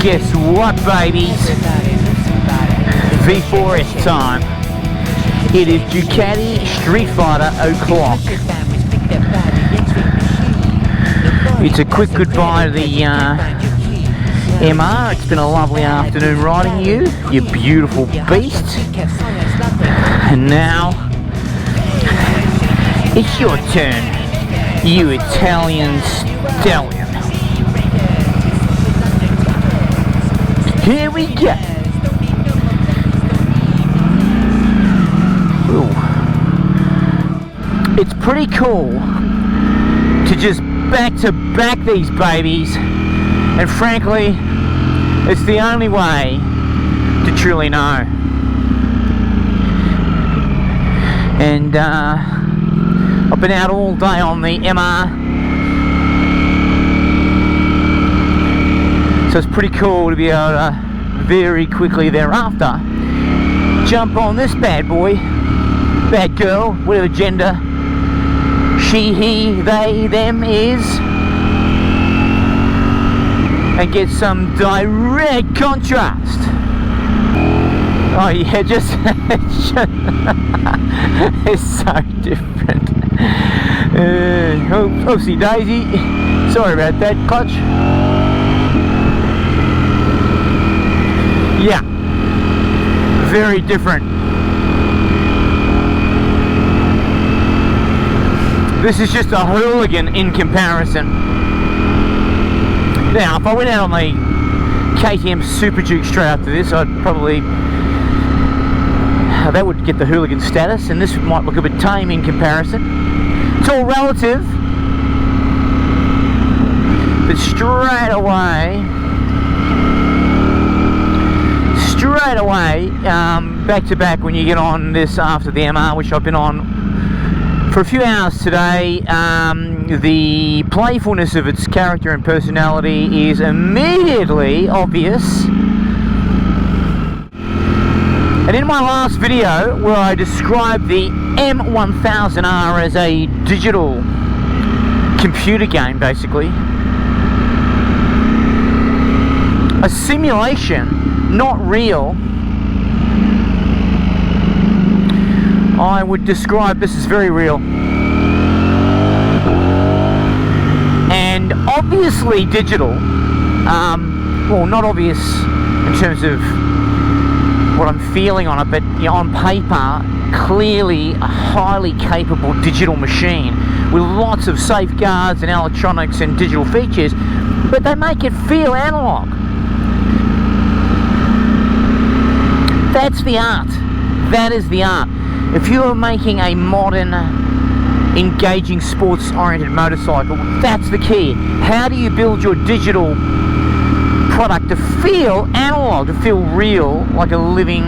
Guess what, babies? V4S time. It is Ducati Streetfighter o'clock. It's a quick goodbye to the MR. It's been a lovely afternoon riding you beautiful beast. And now, it's your turn, you Italian stallion. Here we go. Ooh. It's pretty cool to just back to back these babies, and frankly, it's the only way to truly know. And I've been out all day on the MR, so it's pretty cool to be able to very quickly thereafter jump on this bad boy, bad girl, whatever gender she, he, they, them is, and get some direct contrast. Oh yeah, just it's so different. Oopsie daisy, sorry about that, clutch. Yeah, very different. This is just a hooligan in comparison. Now, if I went out on the KTM Super Duke straight after this, I'd probably, that would get the hooligan status, and this might look a bit tame in comparison. It's all relative, but straight away, back to back when you get on this after the MR, which I've been on for a few hours today, the playfulness of its character and personality is immediately obvious. And in my last video, where I described the M1000R as a digital computer game, basically, a simulation, not real, I would describe this as very real. And obviously digital, well, not obvious in terms of what I'm feeling on it, but you know, on paper, clearly a highly capable digital machine with lots of safeguards and electronics and digital features, but they make it feel analog. That's the art. That is the art. If you are making a modern, engaging, sports-oriented motorcycle, that's the key. How do you build your digital product to feel analog, to feel real, like a living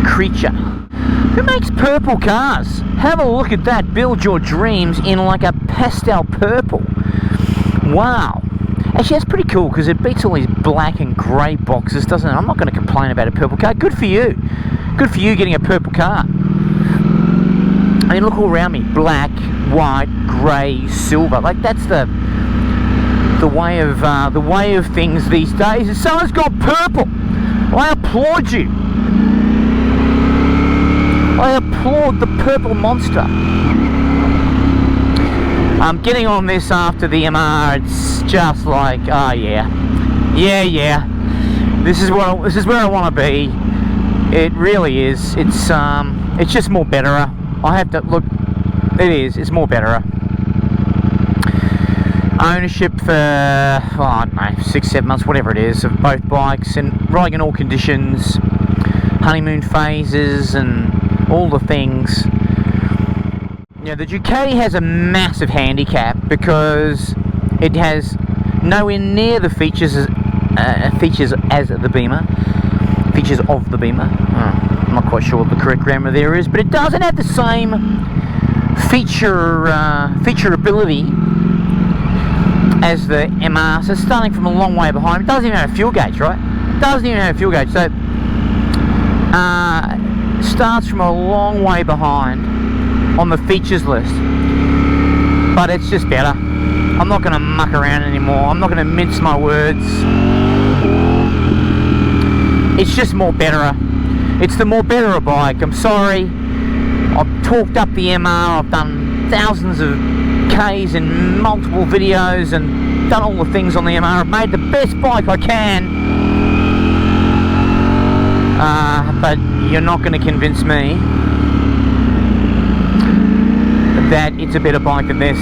creature? Who makes purple cars? Have a look at that. Build your dreams in like a pastel purple. Wow. Actually, that's pretty cool because it beats all these black and grey boxes, doesn't it? I'm not going to complain about a purple car. Good for you. Good for you getting a purple car. I mean, look all around me. Black, white, grey, silver. Like, that's the way of things these days. If someone's got purple, I applaud you. I applaud the purple monster. Getting on this after the MR, it's just like, oh yeah. This is where I want to be. It really is. It's just more better. I have to look. It is. It's more better. Ownership for, I don't know, 6-7 months, whatever it is, of both bikes, and riding in all conditions, honeymoon phases, and all the things. You know, the Ducati has a massive handicap because it has nowhere near the features as the Beamer. Features of the Beamer. I'm not quite sure what the correct grammar there is, but it doesn't have the same featureability as the MR. So starting from a long way behind, it doesn't even have a fuel gauge, right? It doesn't even have a fuel gauge, so starts from a long way behind on the features list, but it's just better. I'm not going to muck around anymore. I'm not going to mince my words. It's just more better. It's the more better bike. I'm sorry. I've talked up the MR. I've done thousands of Ks and multiple videos and done all the things on the MR. I've made the best bike I can. But you're not going to convince me that it's a better bike than this,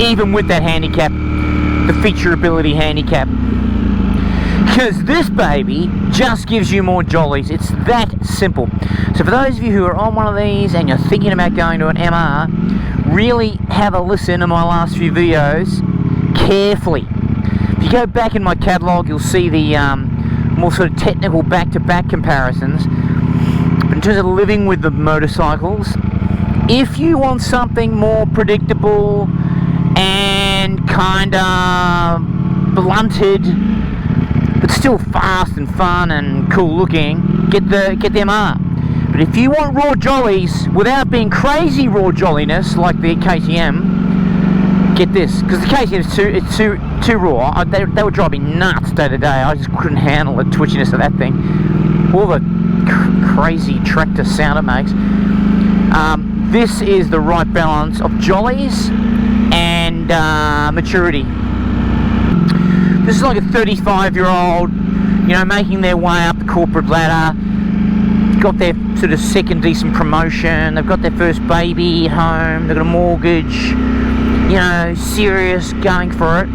even with that handicap, the featureability handicap, because this baby just gives you more jollies. It's that simple. So for those of you who are on one of these and you're thinking about going to an MR, really have a listen to my last few videos carefully. If you go back in my catalogue, you'll see the more sort of technical back-to-back comparisons. But in terms of living with the motorcycles, if you want something more predictable and kind of blunted, but still fast and fun and cool looking, get the MR. But if you want raw jollies without being crazy raw jolliness like the KTM, get this, because the KTM is too raw. They would drive me nuts day to day. I just couldn't handle the twitchiness of that thing. All the crazy tractor sound it makes. This is the right balance of jollies and maturity. This is like a 35-year-old, you know, making their way up the corporate ladder, got their sort of second decent promotion, they've got their first baby at home, they've got a mortgage, you know, serious, going for it.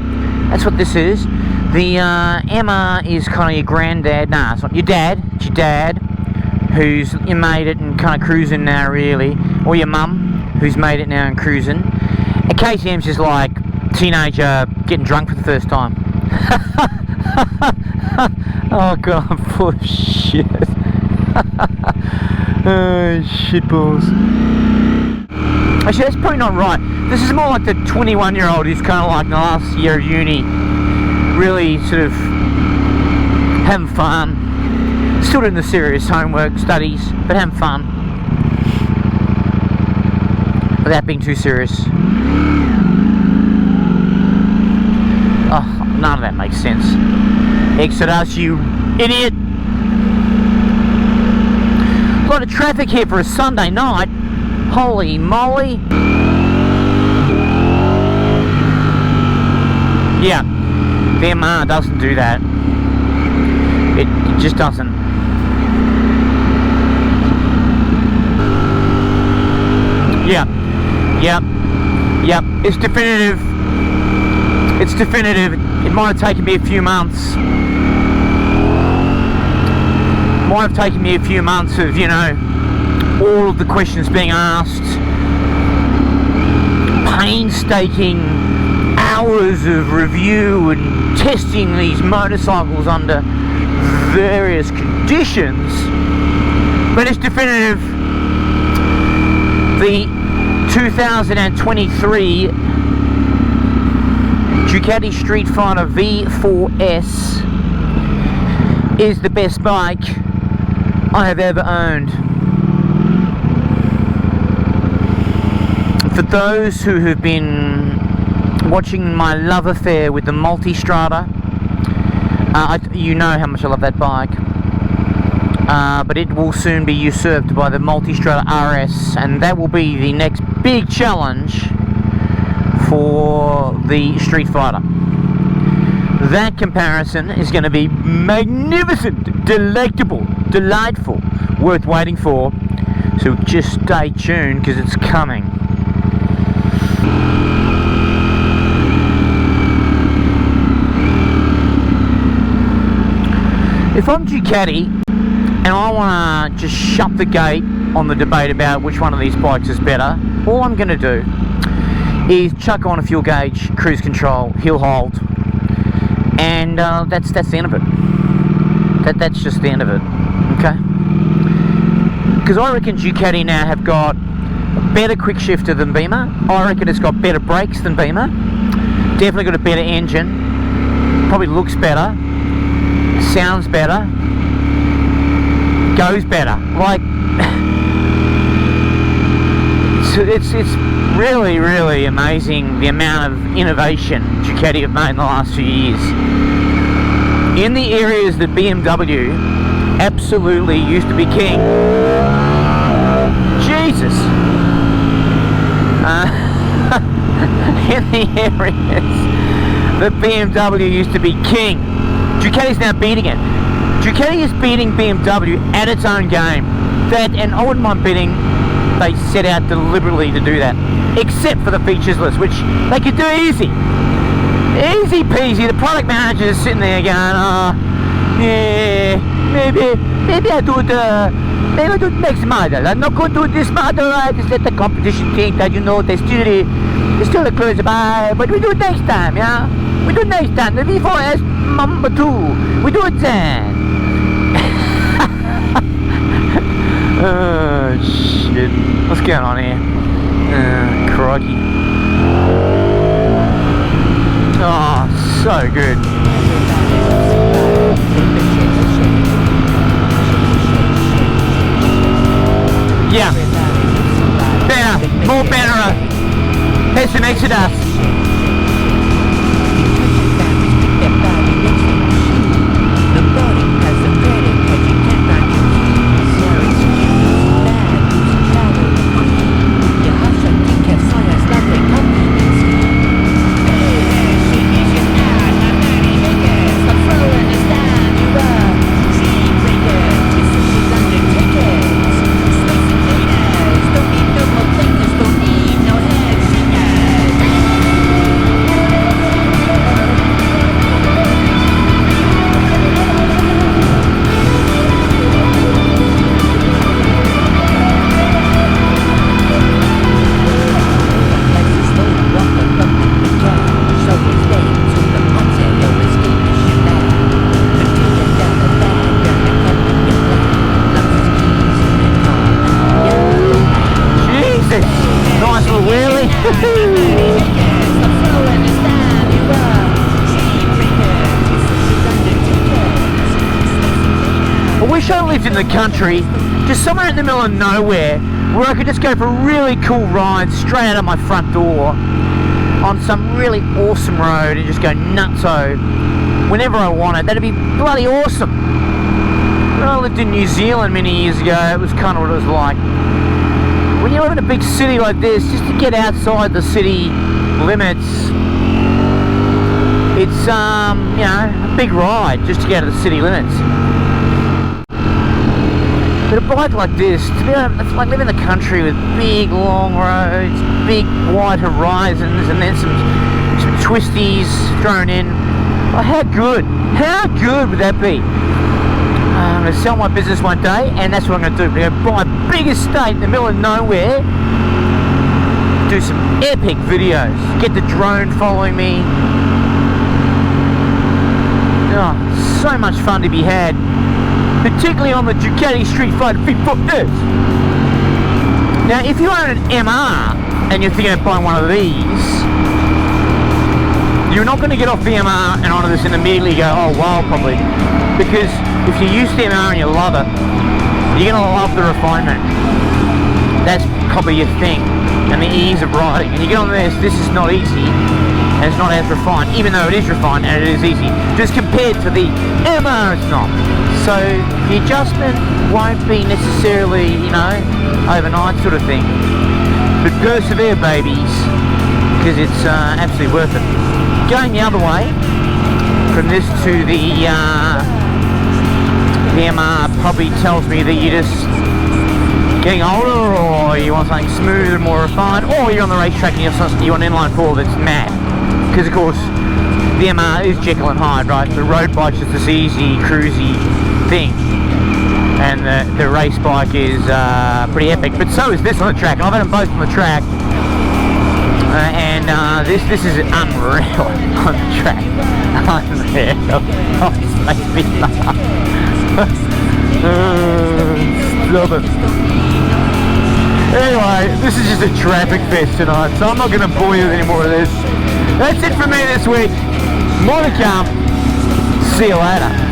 That's what this is. The MR is kind of your granddad. Nah, it's not your dad. It's your dad who's made it and kind of cruising now, really, or your mum who's made it now and cruising. And KTM's just like teenager getting drunk for the first time. Oh god, I'm full of shit. Oh, shitballs. Actually, that's probably not right. This is more like the 21-year-old who's kind of like in the last year of uni, really sort of having fun, still doing the serious homework, studies, but having fun without being too serious. Oh, none of that makes sense. XODAS, you idiot! A lot of traffic here for a Sunday night. Holy moly! Yeah, the MR doesn't do that. It just doesn't. Yeah, yep. It's definitive. It's definitive. It might have taken me a few months. Might have taken me a few months of, you know, all of the questions being asked, painstaking hours of review and testing these motorcycles under various conditions, but it's definitive. The 2023 Ducati Streetfighter V4S is the best bike I have ever owned. For those who have been watching my love affair with the Multistrada, you know how much I love that bike, but it will soon be usurped by the Multistrada RS, and that will be the next big challenge for the Streetfighter. That comparison is going to be magnificent, delectable, delightful, worth waiting for, so just stay tuned because it's coming. If I'm Ducati and I want to just shut the gate on the debate about which one of these bikes is better, all I'm going to do is chuck on a fuel gauge, cruise control, hill hold, and that's the end of it. That's just the end of it, okay? Because I reckon Ducati now have got a better quick shifter than Beamer. I reckon it's got better brakes than Beamer. Definitely got a better engine. Probably looks better. Sounds better. Goes better. Like, it's really, really amazing the amount of innovation Ducati have made in the last few years. In the areas that BMW absolutely used to be king. Jesus. In the areas that BMW used to be king, Ducati's now beating it. Ducati is beating BMW at its own game. That, and I wouldn't mind betting they set out deliberately to do that, except for the features list, which they could do easy. Easy peasy. The product manager is sitting there going, oh, yeah, maybe I do it next model. I'm not going to do this model. I just let the competition think that, you know, they're still a close by, but we do it next time, yeah? We do it next time. The V4S number 2. We do it then. Oh, shit. What's going on here? Crikey. Oh, so good. Yeah. Better. More better. Here's some XODAS. I wish I lived in the country, just somewhere in the middle of nowhere, where I could just go for a really cool ride straight out of my front door on some really awesome road and just go nutso whenever I wanted. That'd be bloody awesome. When I lived in New Zealand many years ago, it was kind of what it was like. When you live in a big city like this, just to get outside the city limits, it's you know, a big ride just to get out of the city limits. But a bike like this, to be able, it's like living in the country with big long roads, big wide horizons, and then some twisties thrown in. Oh, how good would that be? I'm going to sell my business one day, and that's what I'm going to do. I'm going to buy a big estate in the middle of nowhere, do some epic videos, get the drone following me. Oh, so much fun to be had, particularly on the Ducati Streetfighter V4S. Now, if you own an MR and you're thinking of buying one of these, you're not going to get off the MR and onto this and immediately go, oh wow, probably. Because if you use the MR and you love it, you're going to love the refinement. That's probably your thing. And the ease of riding. And you get on this is not easy, and it's not as refined, even though it is refined and it is easy. Just compared to the MR, it's not. So the adjustment won't be necessarily, you know, overnight sort of thing. But persevere, babies, because it's absolutely worth it. Going the other way, from this to the MR probably tells me that you're just getting older, or you want something smoother, more refined, or you're on the racetrack and you want an inline four that's mad. Because of course, the MR is Jekyll and Hyde, right? The road bike's just this easy, cruisy thing. And the race bike is pretty epic, but so is this on the track. And I've had them both on the track. This is unreal on the track. Unreal. Oh, it's making me laugh. Love it. Anyway, this is just a traffic fest tonight, so I'm not going to bore you with any more of this. That's it for me this week. More to come. See you later.